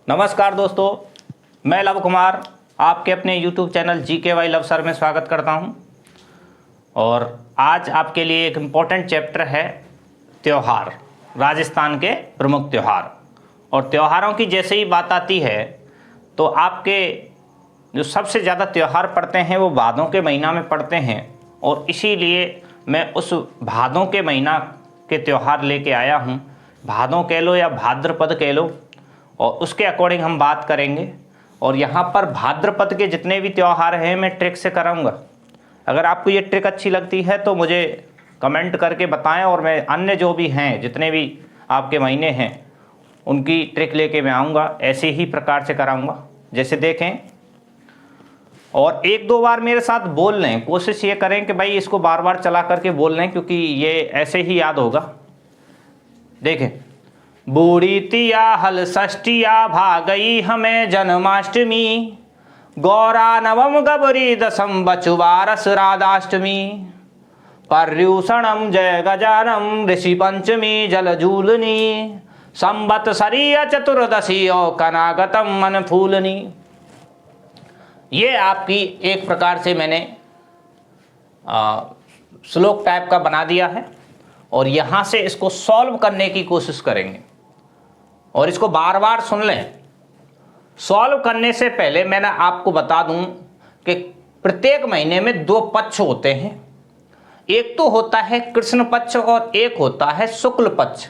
नमस्कार दोस्तों, मैं लव कुमार आपके अपने YouTube channel GKY love sir में स्वागत करता हूं। और आज आपके लिए एक इम्पोर्टेंट चैप्टर है त्यौहार, राजस्थान के प्रमुख त्यौहार। और त्योहारों की जैसे ही बात आती है तो आपके जो सबसे ज़्यादा त्यौहार पड़ते हैं वो भादों के महीना में पड़ते हैं। और इसीलिए मैं उस भादों के महीना के त्यौहार लेके आया हूँ। भादों कह लो या भाद्रपद कह लो, और उसके अकॉर्डिंग हम बात करेंगे। और यहाँ पर भाद्रपद के जितने भी त्यौहार हैं मैं ट्रिक से कराऊंगा। अगर आपको ये ट्रिक अच्छी लगती है तो मुझे कमेंट करके बताएं, और मैं अन्य जो भी हैं जितने भी आपके महीने हैं उनकी ट्रिक लेके मैं आऊँगा। ऐसे ही प्रकार से कराऊँगा जैसे देखें। और एक दो बार मेरे साथ बोल लें, कोशिश ये करें कि भाई इसको बार बार चला करके बोल लें, क्योंकि ये ऐसे ही याद होगा। देखें, बूढ़ी तिया हल षष्टिया भागई हमें जन्माष्टमी, गौरा नवम गबरी दशम बचुबारस राधाष्टमी, पर्यूषणम जय गजानम ऋषि पंचमी जलजूलनी, संवत्सरी चतुर्दशी और कनागतम मन फूलनी। ये आपकी एक प्रकार से मैंने श्लोक टाइप का बना दिया है। और यहाँ से इसको सॉल्व करने की कोशिश करेंगे और इसको बार बार सुन लें। सॉल्व करने से पहले मैंने आपको बता दूं कि प्रत्येक महीने में दो पक्ष होते हैं। एक तो होता है कृष्ण पक्ष और एक होता है शुक्ल पक्ष।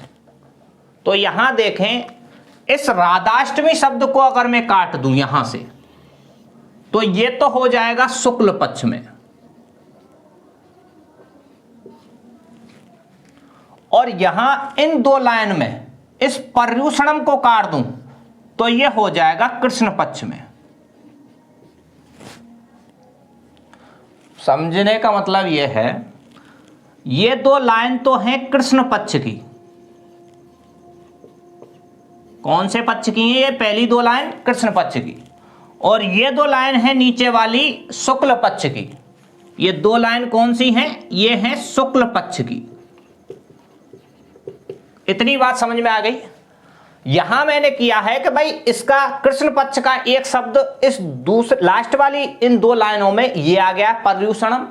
तो यहां देखें, इस राधाष्टमी शब्द को अगर मैं काट दूं यहां से तो ये तो हो जाएगा शुक्ल पक्ष में, और यहां इन दो लाइन में इस पर्यूषणम को काट दूं तो ये हो जाएगा कृष्ण पक्ष में। समझने का मतलब ये है, ये दो लाइन तो हैं कृष्ण पक्ष की। कौन से पक्ष की है? ये पहली दो लाइन कृष्ण पक्ष की, और ये दो लाइन है नीचे वाली शुक्ल पक्ष की। ये दो लाइन कौन सी हैं? ये हैं शुक्ल पक्ष की। इतनी बात समझ में आ गई। यहां मैंने किया है कि भाई इसका कृष्ण पक्ष का एक शब्द इस दूसरे लास्ट वाली इन दो लाइनों में ये आ गया पर्यूषणम,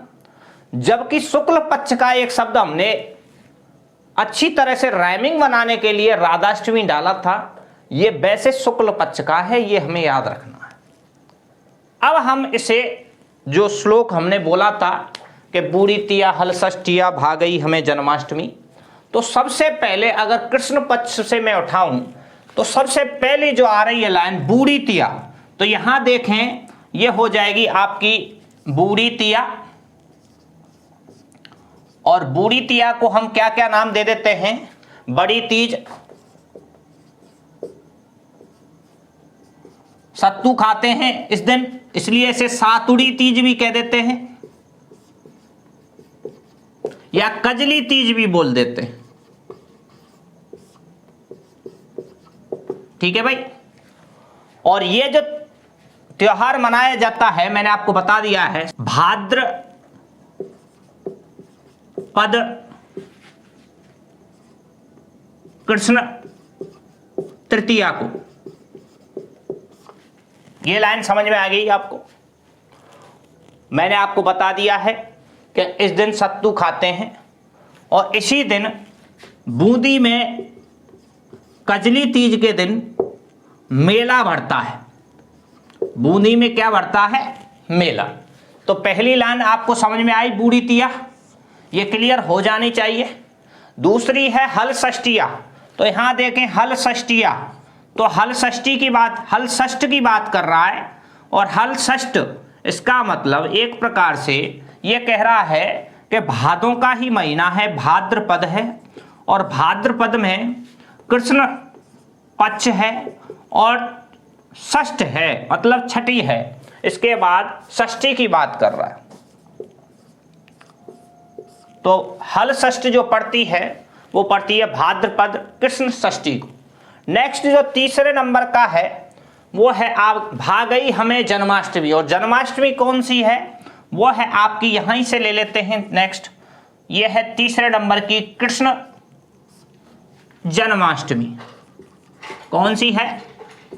जबकि शुक्ल पक्ष का एक शब्द हमने अच्छी तरह से राइमिंग बनाने के लिए राधाष्टमी डाला था। ये वैसे शुक्ल पक्ष का है, ये हमें याद रखना है। अब हम इसे जो श्लोक हमने बोला था कि बूढ़ी तिया हल षष्टिया भागई हमें जन्माष्टमी, तो सबसे पहले अगर कृष्ण पक्ष से मैं उठाऊं तो सबसे पहली जो आ रही है लाइन बूढ़ी तिया, तो यहां देखें ये हो जाएगी आपकी बूढ़ी तिया। और बूढ़ी तिया को हम क्या क्या नाम दे देते हैं? बड़ी तीज, सत्तू खाते हैं इस दिन, इसलिए इसे सातुड़ी तीज भी कह देते हैं, या कजली तीज भी बोल देते हैं। ठीक है भाई। और ये जो त्योहार मनाया जाता है मैंने आपको बता दिया है भाद्रपद कृष्ण तृतीया को। ये लाइन समझ में आ गई आपको? मैंने आपको बता दिया है कि इस दिन सत्तू खाते हैं, और इसी दिन बूंदी में कजली तीज के दिन मेला भरता है। बूंदी में क्या भरता है? मेला। तो पहली लाइन आपको समझ में आई, बूढ़ी तिया, ये क्लियर हो जानी चाहिए। दूसरी है हल षष्टिया, तो यहां देखें हल षष्टिया, तो हल षष्ठी की बात, हल षष्ठ की बात कर रहा है। और हल षष्ठ इसका मतलब एक प्रकार से ये कह रहा है कि भादों का ही महीना है, भाद्रपद है, और भाद्रपद में कृष्ण पक्ष है और षष्ठ है, मतलब छठी है। इसके बाद षष्ठी की बात कर रहा है। तो हल षष्ठ जो पड़ती है वो पड़ती है भाद्रपद कृष्ण षष्ठी को। नेक्स्ट जो तीसरे नंबर का है वो है आप भागई हमें जन्माष्टमी। और जन्माष्टमी कौन सी है? वो है आपकी, यहीं से ले लेते हैं नेक्स्ट, ये है तीसरे नंबर की कृष्ण जन्माष्टमी। कौन सी है?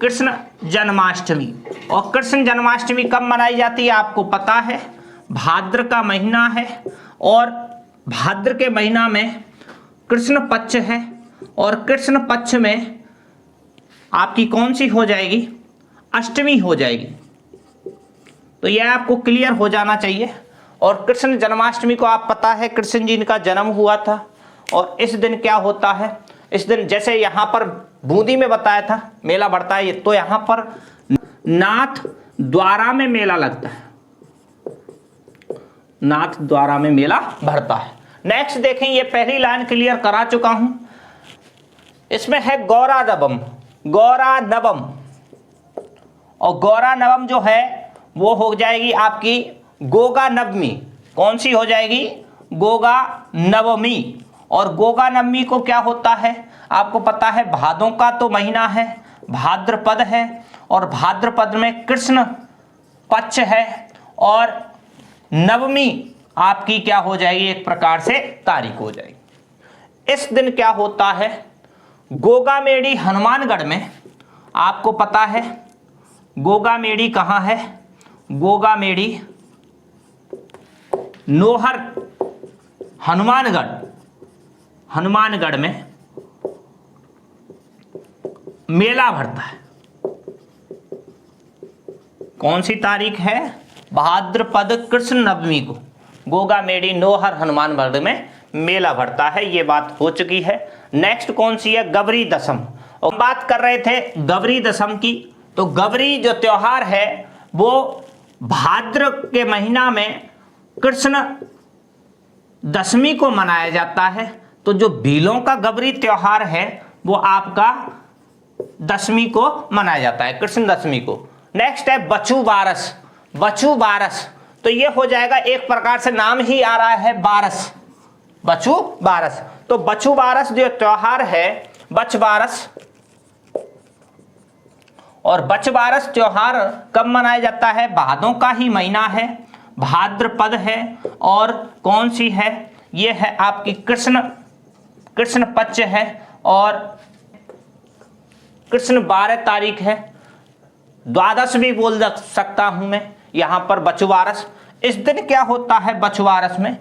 कृष्ण जन्माष्टमी। और कृष्ण जन्माष्टमी कब मनाई जाती है आपको पता है, भाद्र का महीना है और भाद्र के महीना में कृष्ण पक्ष है और कृष्ण पक्ष में आपकी कौन सी हो जाएगी, अष्टमी हो जाएगी। तो यह आपको क्लियर हो जाना चाहिए। और कृष्ण जन्माष्टमी को आप पता है कृष्ण जी का जन्म हुआ था और इस दिन क्या होता है, इस दिन जैसे यहाँ पर बूंदी में बताया था मेला बढ़ता है, तो यहाँ पर नाथ द्वारा में मेला लगता है, नाथ द्वारा में मेला भरता है। नेक्स्ट देखें, ये पहली लाइन क्लियर करा चुका हूं। इसमें है गौरा नवम, गौरा नवम, और गौरा नवम जो है वो हो जाएगी आपकी गोगा नवमी। कौन सी हो जाएगी, गोगा नवमी। और गोगा नवमी को क्या होता है आपको पता है, भादों का तो महीना है, भाद्रपद है और भाद्रपद में कृष्ण पक्ष है और नवमी आपकी क्या हो जाएगी, एक प्रकार से तारीख हो जाएगी। इस दिन क्या होता है, गोगामेड़ी हनुमानगढ़ में, आपको पता है गोगामेड़ी कहाँ है, गोगामेड़ी नोहर हनुमानगढ़, हनुमानगढ़ में मेला भरता है। कौन सी तारीख है, भाद्रपद कृष्ण नवमी को गोगामेड़ी नोहर हनुमानगढ़ में मेला भरता है। ये बात हो चुकी है। नेक्स्ट कौन सी है, गबरी दशम। और बात कर रहे थे गबरी दशम की, तो गबरी जो त्योहार है वो भाद्र के महीना में कृष्ण दशमी को मनाया जाता है। तो जो भीलों का गबरी त्योहार है वो आपका दशमी को मनाया जाता है, कृष्ण दशमी को। नेक्स्ट है बछू बारस, बछू बारस, तो ये हो जाएगा एक प्रकार से नाम ही आ रहा है बारस, बछू बारस। तो बछू बारस जो त्योहार है, बछ बारस, और बछ बारस त्योहार कब मनाया जाता है, भादों का ही महीना है, भाद्रपद है और कौन सी है, ये है आपकी कृष्ण पक्ष है और कृष्ण 12 तारीख है, द्वादश भी बोल सकता हूं मैं यहां पर बछुवारस। इस दिन क्या होता है, बछुवारस में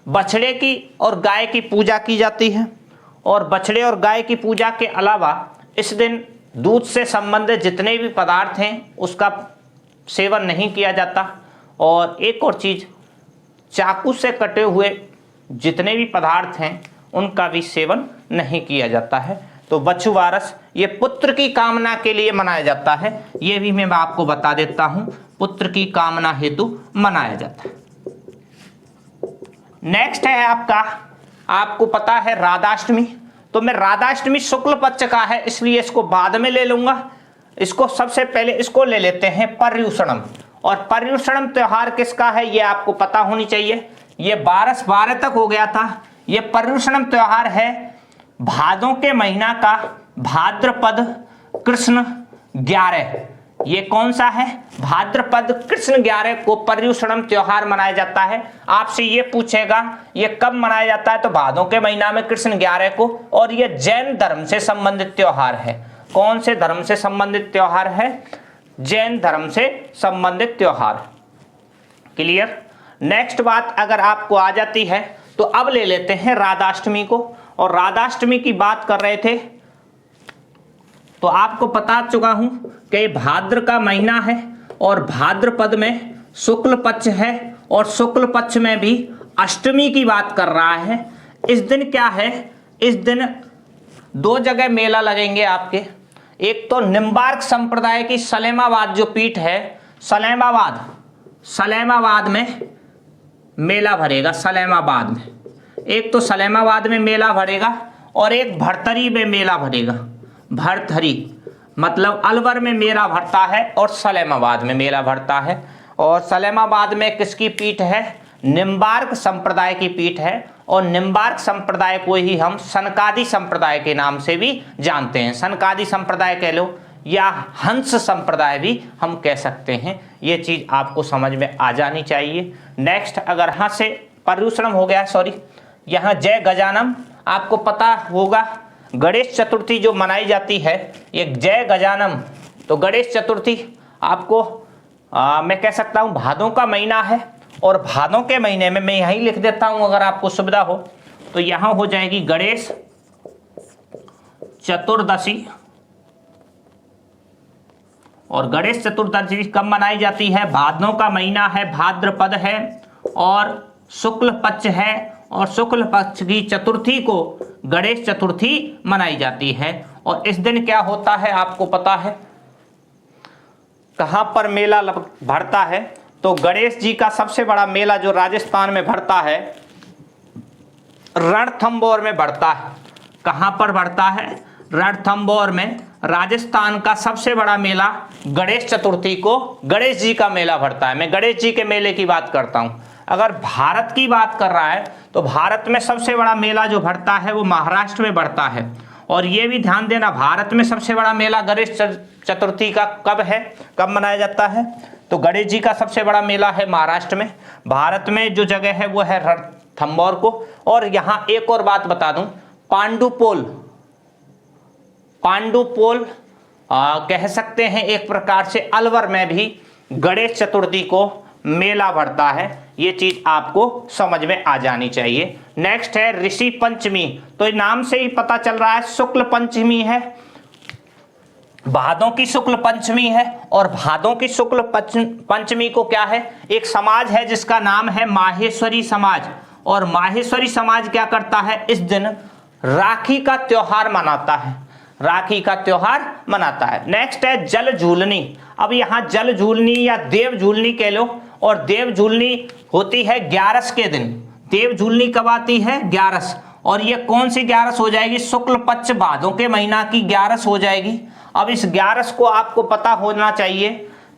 बछड़े की और गाय की पूजा की जाती है और बछड़े और गाय की पूजा के अलावा इस दिन दूध से संबंधित जितने भी पदार्थ हैं उसका सेवन नहीं किया जाता। और एक और चीज, चाकू से कटे हुए जितने भी पदार्थ हैं उनका भी सेवन नहीं किया जाता है। तो बछुवारस ये पुत्र की कामना के लिए मनाया जाता है, ये भी मैं आपको बता देता हूं, पुत्र की कामना हेतु मनाया जाता है। नेक्स्ट है आपका, आपको पता है राधाष्टमी। तो मैं राधाष्टमी शुक्ल पक्ष का है इसलिए इसको बाद में ले लूंगा, इसको सबसे पहले इसको ले लेते हैं पर्युषणम। और पर्युषणम त्योहार किसका है ये आपको पता होनी चाहिए, ये 12 तक हो गया था। ये पर्युषणम त्योहार है भादों के महीना का, भाद्रपद कृष्ण 11, ये कौन सा है, भाद्रपद कृष्ण 11 को पर्युषणम त्योहार मनाया जाता है। आपसे ये पूछेगा ये कब मनाया जाता है, तो भादों के महीना में कृष्ण 11 को। और ये जैन धर्म से संबंधित त्योहार है। कौन से धर्म से संबंधित त्योहार है, जैन धर्म से संबंधित त्योहार। क्लियर। नेक्स्ट बात अगर आपको आ जाती है तो अब ले लेते हैं राधाष्टमी को। और राधाष्टमी की बात कर रहे थे तो आपको बता चुका हूं कि भाद्र का महीना है और भाद्रपद में शुक्ल पक्ष है और शुक्ल पक्ष में भी अष्टमी की बात कर रहा है। इस दिन क्या है, इस दिन 2 जगह मेला लगेंगे आपके। एक तो निम्बार्क संप्रदाय की सलेमाबाद जो पीठ है, सलेमाबाद में मेला भरेगा, सलेमाबाद में। एक तो सलेमाबाद में मेला भरेगा और एक भरथरी में मेला भरेगा। भरथरी मतलब अलवर में मेला भरता है और सलेमाबाद में मेला भरता है। और सलेमाबाद में किसकी पीठ है, निम्बार्क संप्रदाय की पीठ है। और निम्बार्क संप्रदाय को ही हम सनकादि संप्रदाय के नाम से भी जानते हैं। सनकादि संप्रदाय कह लो या हंस संप्रदाय भी हम कह सकते हैं। ये चीज आपको समझ में आ जानी चाहिए। नेक्स्ट अगर यहाँ से पर्युषणम हो गया, सॉरी, यहाँ जय गजानम आपको पता होगा। गणेश चतुर्थी जो मनाई जाती है ये जय गजानम। तो गणेश चतुर्थी आपको मैं कह सकता हूँ भादों का महीना है, और भादों के महीने में मैं यहीं लिख देता हूँ अगर आपको सुविधा हो, तो यहाँ हो जाएगी गणेश चतुर्दशी। और गणेश चतुर्दशी कब मनाई जाती है? भादों का महीना है, भाद्रपद है और शुक्ल पक्ष है, और शुक्ल पक्ष की चतुर्थी को गणेश चतुर्थी मनाई जाती है। और इस दिन क्या होता है आपको पता है? कहां पर मेला भरता है? तो गणेश जी का सबसे बड़ा मेला जो राजस्थान में भरता है, रणथंभौर में भरता है। कहां पर भरता है? रणथंभौर में। राजस्थान का सबसे बड़ा मेला गणेश चतुर्थी को गणेश जी का मेला भरता है। मैं गणेश जी के मेले की बात करता हूं। अगर भारत की बात कर रहा है तो भारत में सबसे बड़ा मेला जो भरता है वो महाराष्ट्र में भरता है। और ये भी ध्यान देना, भारत में सबसे बड़ा मेला गणेश चतुर्थी का कब है, कब मनाया जाता है? तो गणेश जी का सबसे बड़ा मेला है महाराष्ट्र में। भारत में जो जगह है वो है रणथंभौर को। और यहां एक और बात बता दूं, पांडुपोल कह सकते हैं एक प्रकार से अलवर में भी गणेश चतुर्थी को मेला भरता है। ये चीज आपको समझ में आ जानी चाहिए। नेक्स्ट है ऋषि पंचमी। तो नाम से ही पता चल रहा है शुक्ल पंचमी है, भादों की शुक्ल पंचमी है। और भादों की शुक्ल पंचमी को क्या है? एक समाज है जिसका नाम है माहेश्वरी समाज। और माहेश्वरी समाज क्या करता है? इस दिन राखी का त्योहार मनाता है, राखी का त्योहार मनाता है। नेक्स्ट है जल झूलनी। अब यहां जल झूलनी या देव झूलनी कह लो। और देव झूलनी होती है 11 के दिन। देव झूलनी कब आती है? 11। और ये कौन सी 11 हो जाएगी? शुक्ल पक्ष भादों के महीना की 11 हो जाएगी। अब इस 11 को आपको पता होना चाहिए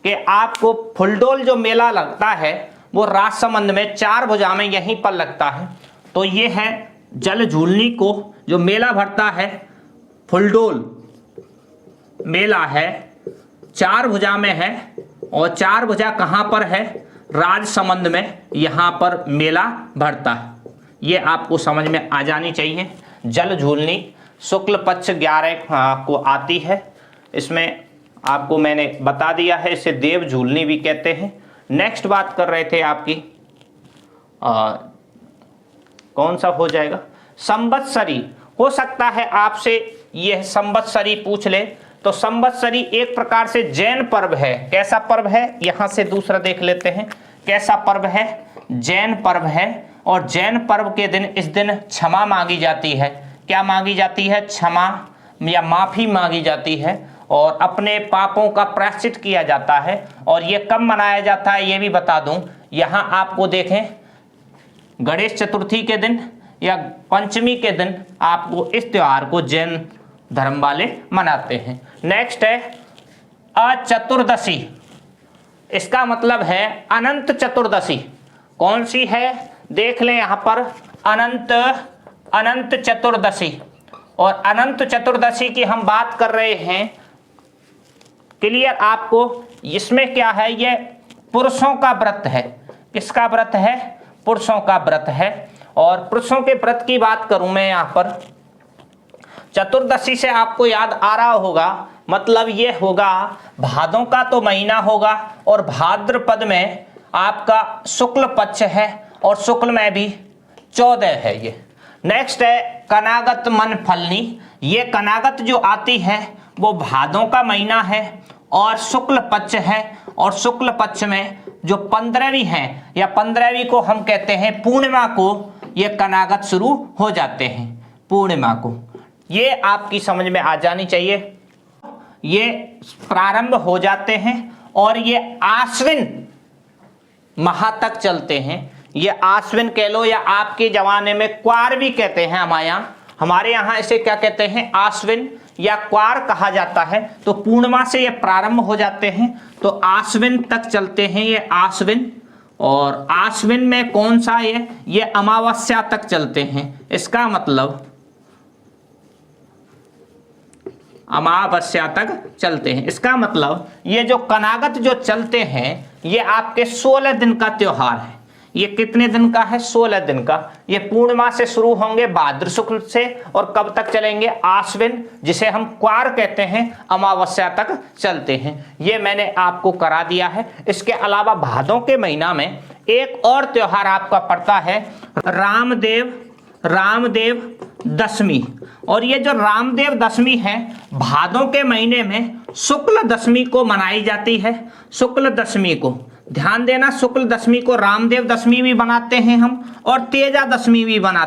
कि आपको फुलडोल जो मेला लगता है वो राजसमंद में 4 भुजा में यहीं पर लगता है। तो ये है जल झूलनी को जो मेला भरता है, फुलडोल मेला है, 4 भुजा में है। और 4 भुजा कहां पर है? राजसमंद में, यहां पर मेला भरता है। ये आपको समझ में आ जानी चाहिए। जल झूलनी शुक्ल पक्ष 11 को आती है। इसमें आपको मैंने बता दिया है, इसे देव झूलनी भी कहते हैं। नेक्स्ट बात कर रहे थे आपकी कौन सा हो जाएगा? संवत्सरी। हो सकता है आपसे यह संवत्सरी पूछ ले। तो संवत्सरी एक प्रकार से जैन पर्व है। कैसा पर्व है? यहां से दूसरा देख लेते हैं। कैसा पर्व है? जैन पर्व है। और जैन पर्व के दिन, इस दिन क्षमा मांगी जाती है। क्या मांगी जाती है? क्षमा या माफी मांगी जाती है, और अपने पापों का प्रायश्चित किया जाता है। और ये कब मनाया जाता है ये भी बता दूं। यहां आपको देखें, गणेश चतुर्थी के दिन या पंचमी के दिन आपको इस त्योहार को जैन धर्म वाले मनाते हैं। नेक्स्ट है अचतुर्दशी। इसका मतलब है अनंत चतुर्दशी। कौन सी है? देख लें यहां पर, अनंत चतुर्दशी। और अनंत चतुर्दशी की हम बात कर रहे हैं, क्लियर आपको? इसमें क्या है? ये पुरुषों का व्रत है। किसका व्रत है? पुरुषों का व्रत है। और पुरुषों के व्रत की बात करूं मैं यहां पर, चतुर्दशी से आपको याद आ रहा होगा, मतलब ये होगा भादों का तो महीना होगा, और भाद्रपद में आपका शुक्ल पक्ष है, और शुक्ल में भी 14 है ये। नेक्स्ट है कनागत मन फलनी। ये कनागत जो आती है वो भादों का महीना है और शुक्ल पक्ष है। और शुक्ल पक्ष में जो 15वीं है या 15वीं को हम कहते हैं पूर्णिमा को, ये कनागत शुरू हो जाते हैं पूर्णिमा को। ये आपकी समझ में आ जानी चाहिए। ये प्रारंभ हो जाते हैं और ये आश्विन माह तक चलते हैं। ये आश्विन कह लो, या आपके जमाने में क्वार भी कहते हैं। हमारे यहाँ इसे क्या कहते हैं? आश्विन या क्वार कहा जाता है। तो पूर्णिमा से ये प्रारंभ हो जाते हैं, तो आश्विन तक चलते हैं ये आश्विन। और आश्विन में कौन सा? ये अमावस्या तक चलते हैं। इसका मतलब अमावस्या तक चलते हैं। इसका मतलब ये जो कनागत जो चलते हैं, ये आपके 16 दिन का त्योहार है। ये कितने दिन का है? 16 दिन का। ये पूर्णिमा से शुरू होंगे भाद्र शुक्ल से और कब तक चलेंगे? आश्विन, जिसे हम क्वार कहते हैं, अमावस्या तक चलते हैं। ये मैंने आपको करा दिया है। इसके अलावा भादों के महीना में एक और त्योहार आपका पड़ता है, रामदेव दशमी। और ये जो रामदेव दशमी है भादों के महीने में शुक्ल दशमी को मनाई जाती है। शुक्ल दशमी को ध्यान देना, शुक्ल दशमी को रामदेव दशमी भी बनाते हैं हम और तेजा दशमी भी बनाते हैं।